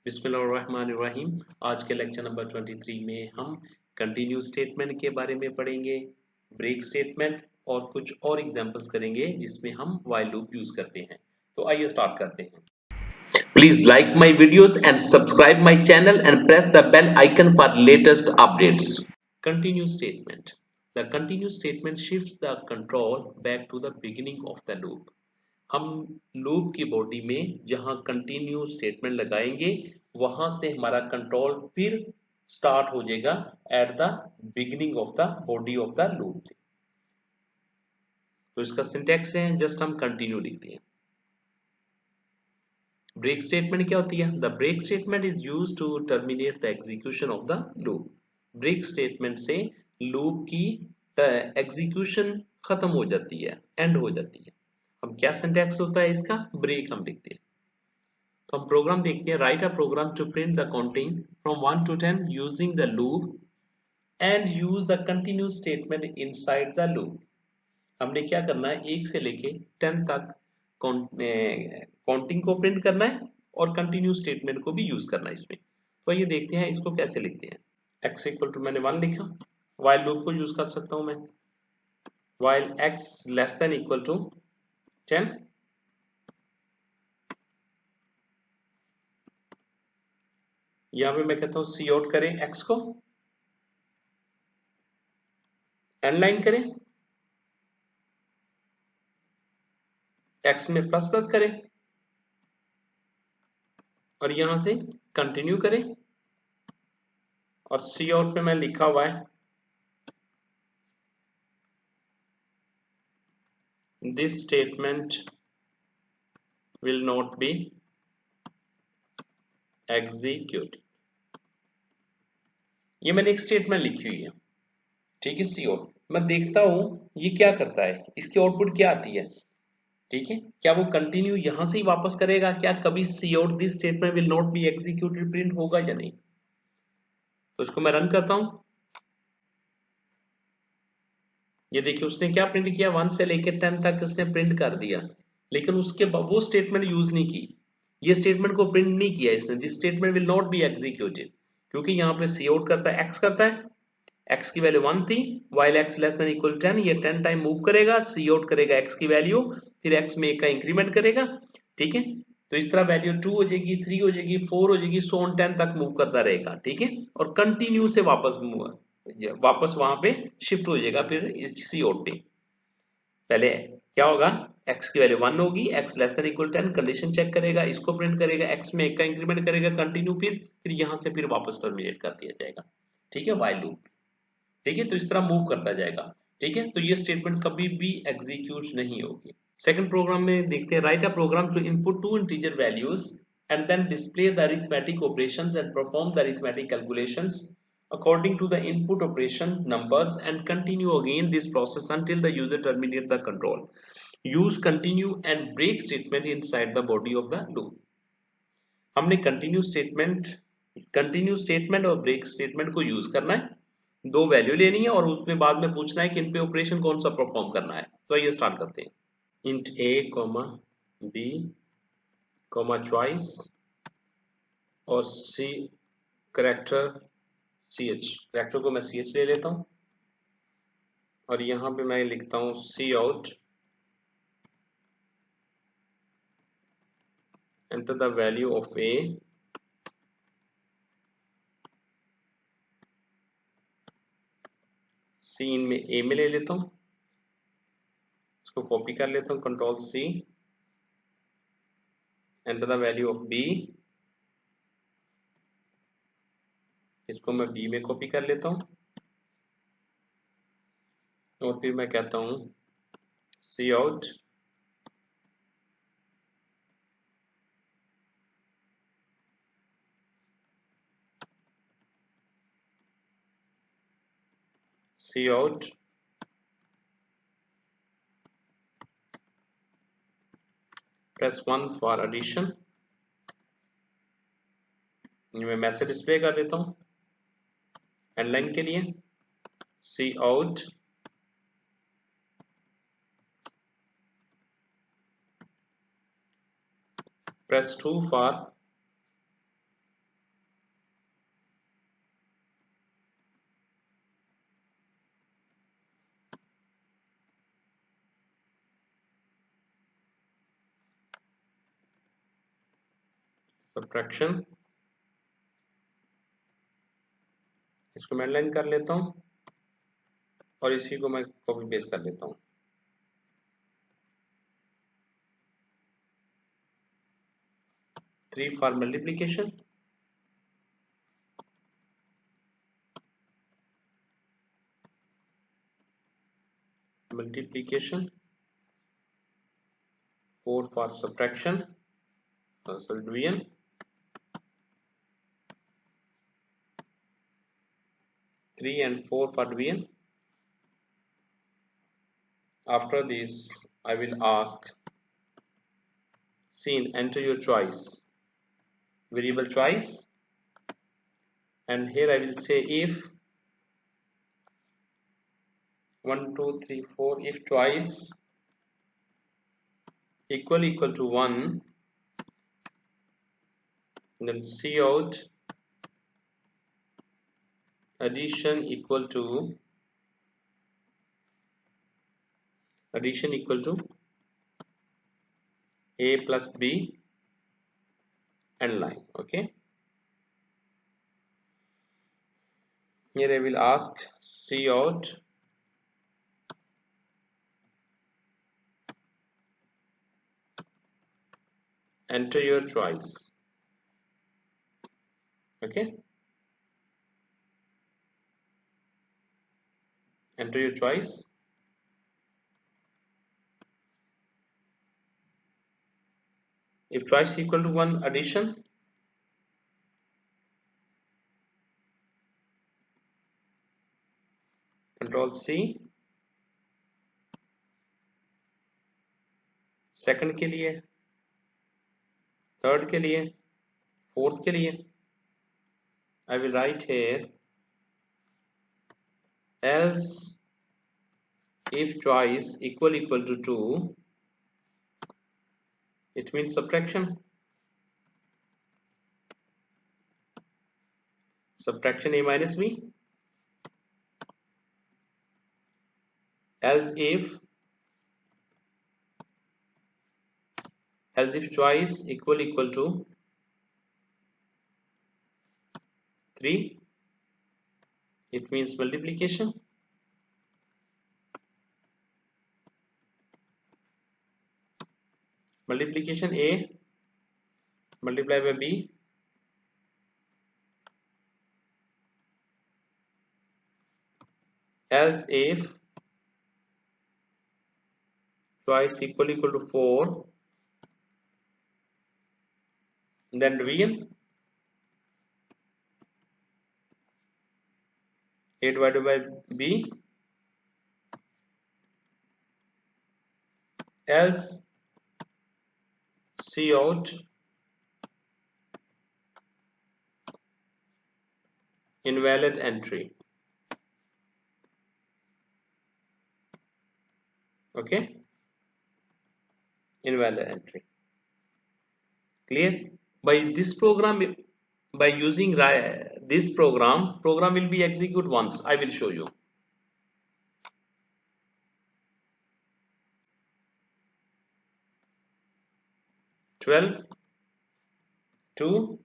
बिस्मिल्लाहिर्रहमानिर्रहीम। आज के लेक्चर नंबर 23 में हम कंटिन्यू स्टेटमेंट के बारे में पढ़ेंगे, ब्रेक स्टेटमेंट और कुछ और एग्जांपल्स करेंगे जिसमें हम व्हाइल लूप यूज करते हैं। तो आइए स्टार्ट करते हैं। Please like my videos and subscribe my channel and press the bell icon for latest updates. Continue statement. The continue statement shifts the control back to the beginning of the loop. हम loop की body में जहां continue statement लगाएंगे वहां से हमारा control फिर start हो जाएगा at the beginning of the body of the loop. तो इसका सिंटैक्स है, जस्ट हम कंटिन्यू लिखते हैं। ब्रेक स्टेटमेंट क्या होती है? The break statement is used to terminate the execution of the loop. Break statement से लूप की एग्जीक्यूशन खत्म हो जाती है, एंड हो जाती है। अब क्या सिंटैक्स होता है इसका? ब्रेक हम लिखते हैं। तो हम प्रोग्राम देखते हैं। Write a program to print the counting from 1 to 10 using the loop and use the continue statement inside the loop. हमने क्या करना है, 1 से लेके 10 तक काउंटिंग को प्रिंट करना है और कंटिन्यू स्टेटमेंट को भी यूज करना है इसमें। तो ये देखते हैं इसको कैसे लिखते हैं। x इक्वल टू मैंने 1 लिखा, व्हाइल लूप को यूज कर सकता हूं मैं। While x less than equal to 10, यहां पे मैं कहता हूं सी आउट करें x को, एंड लाइन करें, x में प्लस प्लस करें और यहां से कंटिन्यू करें और सी आउट पे मैं लिखा हुआ है this statement will not be executed. ये मैंने एक स्टेटमेंट लिखी हुई है, ठीक है। सी आउट मैं देखता हूं ये क्या करता है, इसकी आउटपुट क्या आती है, ठीक है। क्या वो कंटिन्यू यहां से ही वापस करेगा? क्या कभी cout this statement will not be executed print होगा या नहीं? तो इसको मैं रन करता हूं। ये देखिए उसने क्या प्रिंट किया, 1 से लेकर 10 तक इसने प्रिंट कर दिया, लेकिन उसके वो स्टेटमेंट यूज नहीं की। ये स्टेटमेंट को प्रिंट नहीं किया इसने, this statement will not be executed, क्योंकि यहाँ पे सी आउट करता है, एक्स करता है, x की वैल्यू 1 थी, while x less than equal 10, ये 10 टाइम मूव करेगा, सी आउट करेगा x की वैल्यू, फिर x में 1 का इंक्रीमेंट करेगा, ठीक है। तो इस तरह वैल्यू 2 हो जाएगी, 3 हो जाएगी, 4 हो जाएगी, सो ऑन 10 तक मूव करता रहेगा, ठीक है। और कंटिन्यू से वापस वहां पे शिफ्ट हो जाएगा फिर सी आउट पे। पहले क्या होगा, x की वैल्यू 1 होगी, x less than equal 10, condition check करेगा, इसको प्रिंट करेगा, x में 1 का इंक्रीमेंट करेगा, कंटिन्यू, फिर यहां से फिर वापस टर्मिनेट कर दिया जाएगा, ठीक है, व्हाइल लूप, ठीक है। तो इस तरह मूव करता जाएगा, ठीक है। तो ये स्टेटमेंट कभी भी एग्जीक्यूट नहीं होगी। सेकंड प्रोग्राम में देखते हैं। Write a program to input 2 integer values and then display the arithmetic operations and perform the arithmetic calculations according to the input operation numbers and continue again this process until the user terminate the control. Use continue and break statement inside the body of the loop. हमने continue statement और break statement को use करना है, 2 value लेनी है और उसमें बाद में पूछना है कि इन पे ऑपरेशन कौन सा परफॉर्म करना है। तो ये स्टार्ट करते हैं। Int a comma b comma choice और सी करेक्टर करेक्टर को मैं ch ले लेता हूं और यहां पे मैं लिखता हूं सी out, enter the value of a, cin में a में ले लेता हूं, इसको कॉपी कर लेता हूं, control C, enter the value of b, इसको मैं b में कॉपी कर लेता हूं और फिर मैं कहता हूं सी out, cout, press 1 for addition. मैं मैसेज डिस्प्ले कर देता हूं हेडलाइन के लिए, cout, press 2 for subtraction, इसको मैं लाइन कर लेता हूं और इसी को मैं कॉपी पेस्ट कर लेता हूं। Three for multiplication, four for subtraction, sorry, division, 3 and 4 for division. After this, I will ask scene, enter your choice, variable choice, and here I will say if 1, 2, 3, 4, if twice equal to 1, then cout addition equal to a plus b and line. Okay, here I will ask cout enter your choice. Okay, enter your choice. If twice equal to 1, addition, control C, second के लिए, third के लिए, fourth के लिए I will write here else if twice equal to 2, it means subtraction. Subtraction a minus b. Else if twice equal to 3, it means multiplication. Multiplication a multiplied by b, else if twice equal to 4, then division, a divided by b, else cout invalid entry. Okay, invalid entry. Clear? By this program, by using this program will be execute once. I will show you. 12, 2,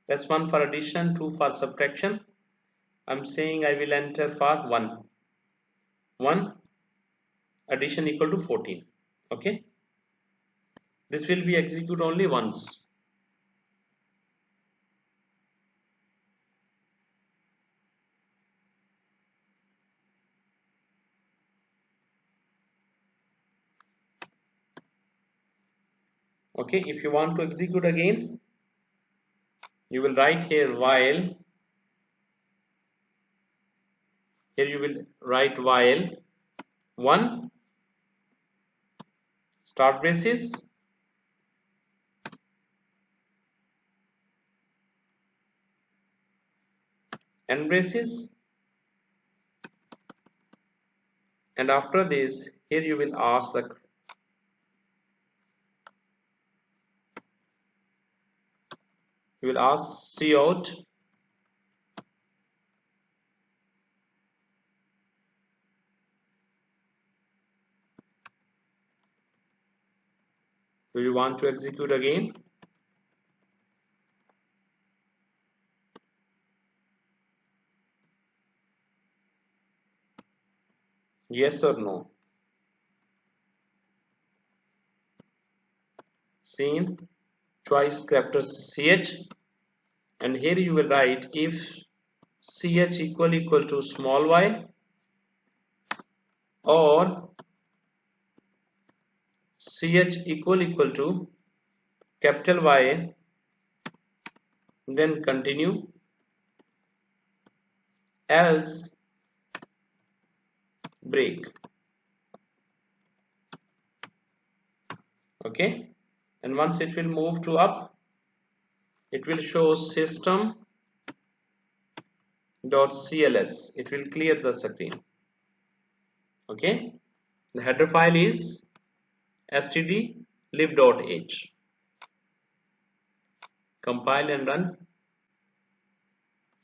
that's 1 for addition, 2 for subtraction. I'm saying I will enter for 1. 1 addition equal to 14. Okay, this will be execute only once. Okay, if you want to execute again, you will write here while. Here you will write while 1 start braces, end braces, and after this here you will ask the cout do you want to execute again? yes or no? Scene choice character ch, and here you will write if ch equal to small y or ch equal to capital Y, then continue, else break. Okay, and once it will move to up, it will show system.cls. It will clear the screen. Okay, the header file is stdlib.h. Compile and run.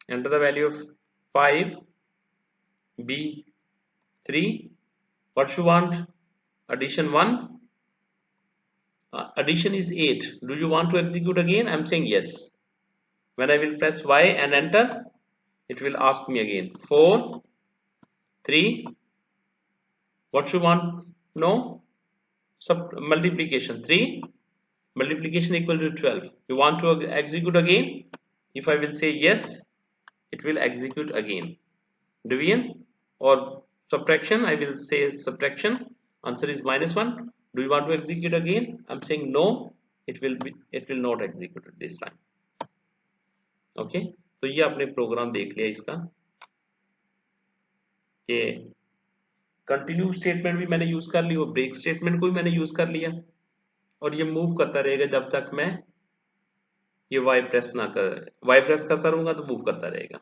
Enter the value of 5, b 3. What you want? Addition 1. Addition is 8. Do you want to execute again? I'm saying yes. When I will press Y and enter, it will ask me again 4, 3. What you want? No. Multiplication 3. Multiplication equal to 12. You want to execute again? If I will say yes, it will execute again. Division or subtraction, I will say subtraction. Answer is -1. Do you want to execute again? I'm saying no. It will not execute this time. Okay तो ये आपने programme देख लिया इसका कि continue statement भी मैंने use कर ली और ब्रेक स्टेटमेंट को भी मैंने यूज कर लिया और ये मूव करता रहेगा जब तक मैं ये वाई प्रेस करता रहूंगा तो मूव करता रहेगा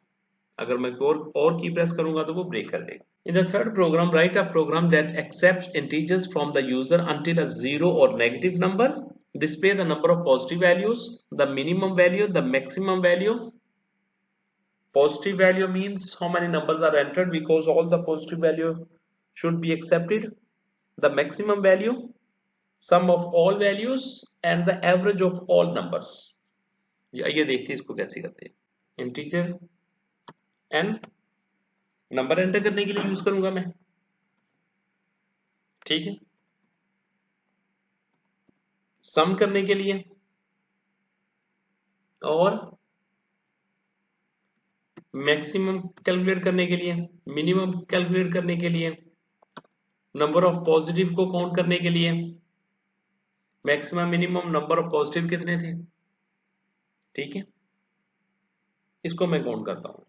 अगर मैं और की प्रेस करूंगा तो वो ब्रेक कर देगा In the third program, write a program that accepts integers from the user until a 0 or negative number. Display the number of positive values, the minimum value, the maximum value. Positive value means how many numbers are entered because all the positive value should be accepted. The maximum value, sum of all values and the average of all numbers. ये देखते हैं इसको कैसे करते हैं. Integer n number enter करने के लिए यूज करूंगा मैं. ठीक है. सम करने के लिए और मैक्सिमम कैलकुलेट करने के लिए, मिनिमम कैलकुलेट करने के लिए, नंबर ऑफ पॉजिटिव को काउंट करने के लिए. Maximum minimum number of positive कितने थे. ठीक है, इसको मैं काउंट करता हूं.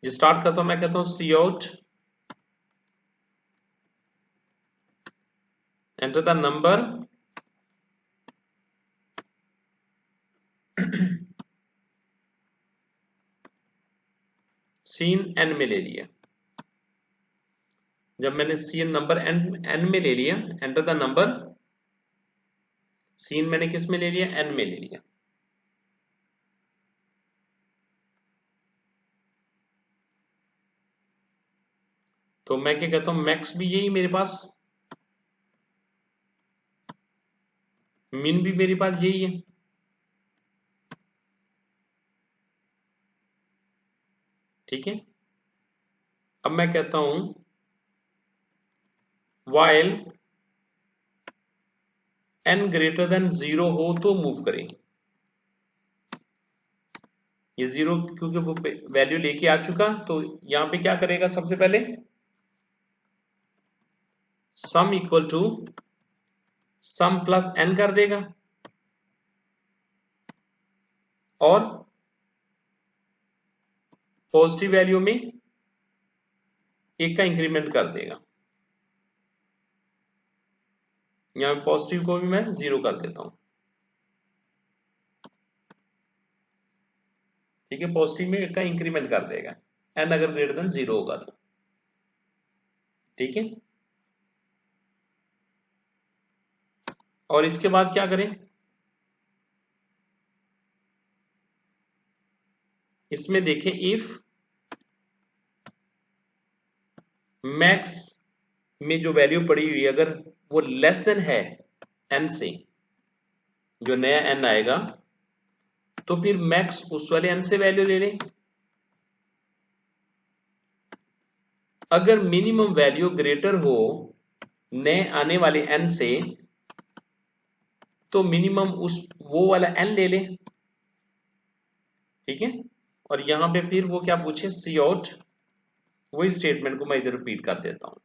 ये स्टार्ट करता हूं, मैं कहता हूं सी out, enter the number, cin n में ले लिया. जब मैंने सीन नंबर एन में ले लिया, एंटर द नंबर, सीन मैंने किस में ले लिया, एन में ले लिया. तो मैं क्या कहता हूं, मैक्स भी यही मेरे पास, मिन भी मेरे पास यही है. ठीक है, अब मैं कहता हूं while n ग्रेटर देन 0 हो तो मूव करें. ये 0 क्योंकि वो वैल्यू लेके आ चुका, तो यहां पे क्या करेगा, सबसे पहले sum equal to sum plus n कर देगा और पॉजिटिव वैल्यू में एक का इंक्रीमेंट कर देगा. यहां पॉजिटिव को भी मैं 0 कर देता हूं. ठीक है, पॉजिटिव में एक का इंक्रीमेंट कर देगा n अगर ग्रेटर देन 0 होगा तो. ठीक है, और इसके बाद क्या करें, इसमें देखें इफ मैक्स में जो वैल्यू पड़ी हुई है अगर वो लेस देन है n से, जो नया n आएगा तो फिर मैक्स उस वाले n से वैल्यू ले लें. अगर मिनिमम वैल्यू ग्रेटर हो नए आने वाले n से तो मिनिमम उस वो वाला n ले ले, ठीक है। और यहां पे फिर वो क्या पूछे, सी आउट, वही स्टेटमेंट को मैं इधर रिपीट कर देता हूं,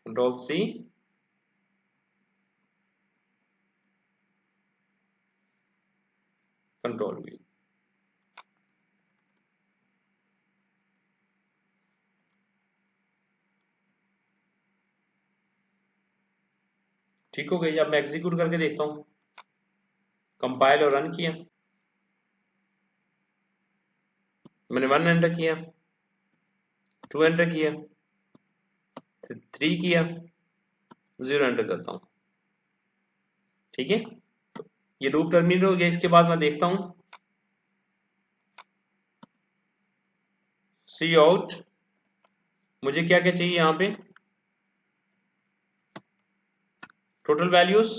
कंट्रोल सी, कंट्रोल वी। ठीक हो गई। अब मैं एग्जीक्यूट करके देखता हूं, कंपाइल और रन किया, मैंने 1 एंटर किया, 2 एंटर किया, 3 किया, 0 एंटर करता हूं, ठीक है। तो ये लूप टर्मिनेट हो गया। इसके बाद मैं देखता हूं सी आउट, मुझे क्या क्या चाहिए यहां पे, total values,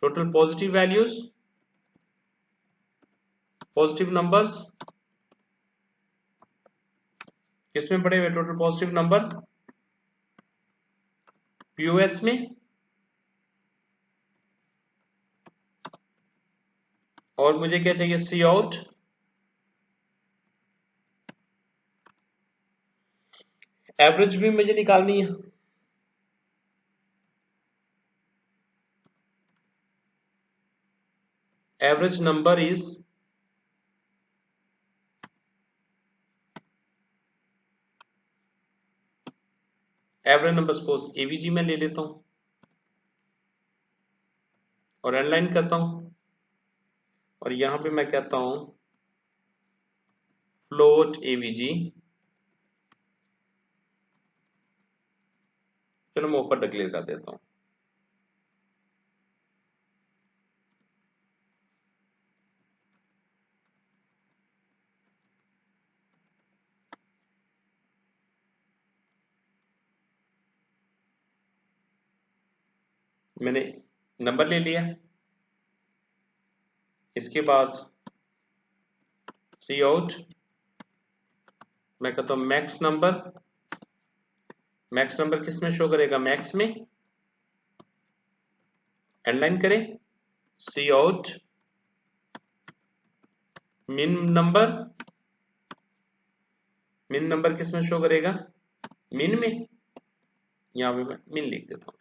total positive values, positive numbers, किसमें पड़े हुए टोटल पॉजिटिव नंबर, पीओएस में, और मुझे क्या चाहिए, सी आउट, एवरेज भी मुझे निकालनी है, average number is, average number suppose AVG में ले लेता हूं और एनलाइन करता हूं, और यहां पे मैं कहता हूं फ्लोट एवीजी, चलो मैं ऊपर डिक्लेयर कर देता हूं, मैंने नंबर ले लिया। इसके बाद सी आउट, मैं कहता हूं मैक्स नंबर, मैक्स नंबर किस में शो करेगा, मैक्स में, एंडलाइन करें, सी आउट मिन नंबर, मिन नंबर किस में शो करेगा, मिन में, यहां पे मैं मिन लिख देता हूं,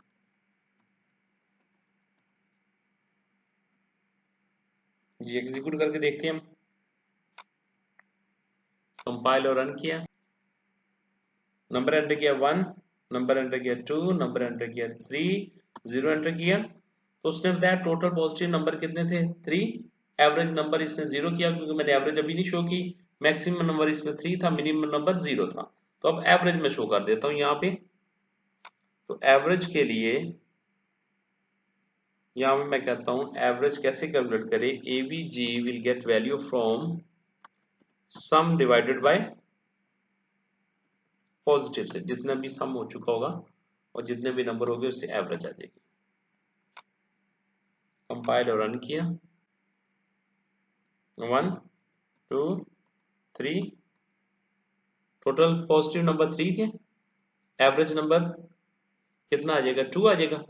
ये एग्जीक्यूट करके देखते हैं हम, कंपाइल और रन किया, नंबर एंटर किया 1, नंबर एंटर किया 2, नंबर एंटर किया 3, 0 एंटर किया, तो उसने बताया टोटल पॉजिटिव नंबर कितने थे, 3, एवरेज नंबर इसने 0 किया क्योंकि मैंने एवरेज अभी नहीं शो की, मैक्सिमम नंबर इसमें 3 था, मिनिमम नंबर 0 था, तो अब एवरेज में शो कर देता हूं यहां पे। तो एवरेज के लिए यहां पे मैं कहता हूं एवरेज कैसे कैलकुलेट करें, AVG will get value from sum divided by positive से, जितना भी सम हो चुका होगा और जितने भी नंबर हो गए उससे एवरेज आ जाएगी। कंपाइल और रन किया, 1 2 3, टोटल पॉजिटिव नंबर 3 थे, एवरेज नंबर कितना आ जाएगा, 2 आ जाएगा।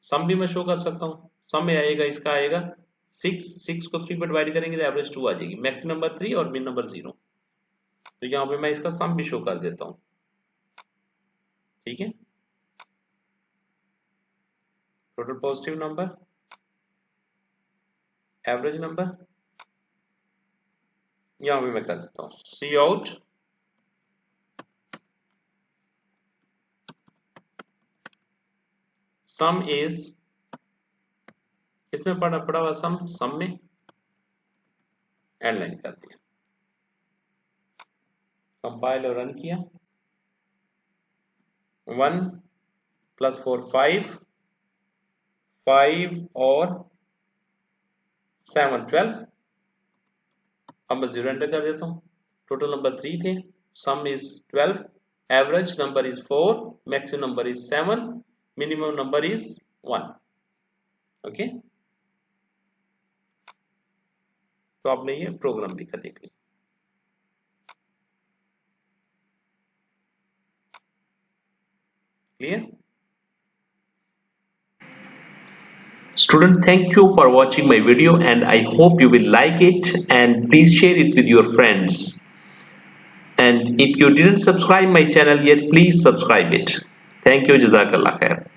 सम भी मैं शो कर सकता हूँ, सम में आएगा, इसका आएगा 6, 6 को 3 पर डिवाइड करेंगे तो एवरेज 2 आ जाएगी, मैक्स नंबर 3 और मिन नंबर 0, तो यहाँ पे मैं इसका सम भी शो कर देता हूँ, ठीक है। Total positive number, average number, यहाँ पे मैं कर देता हूँ सी आउट सम इज, इसमें पड़ा हुआ सम, सम में एंड लाइन कर दिया, कंपाइल और रन किया, 1 + 4 5, 5 और 7 12, अब मैं 0 एंटर कर देता हूं, टोटल नंबर 3 थे, सम is 12, average number is 4, maximum number is 7, minimum number is 1, okay. तो आपने ये प्रोग्राम लिखा, देख लीजिए। Clear? Student, thank you for watching my video and I hope you will like it, and please share it with your friends. And if you didn't subscribe my channel yet, please subscribe it. Thank you. Jazakallah khair.